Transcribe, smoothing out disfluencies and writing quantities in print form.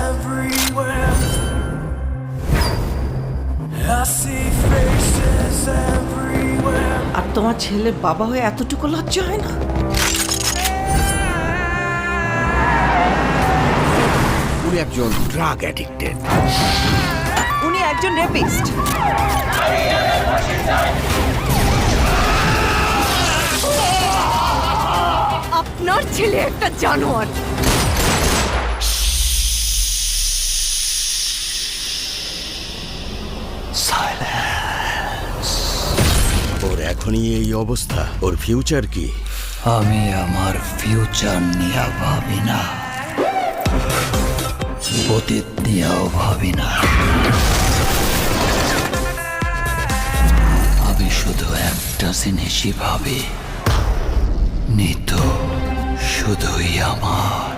everywhere. I see faces everywhere. আর তোমার ছেলের বাবা হয়ে এতটুকু লজ্জা হয় না? উনি একজন ড্রাগ অ্যাডিক্টেড। উনি একজন রেপিস্ট। আপনার ছেলে একটা জানোয়ার। ওর এখনই এই অবস্থা, ওর ফিউচার কি? আমি আমার ফিউচার নিয়ে ভাবি না, অতীত নিয়েও ভাবি না। আমি শুধু একটা জিনিসই ভাবি, নিতো শুধুই আমার।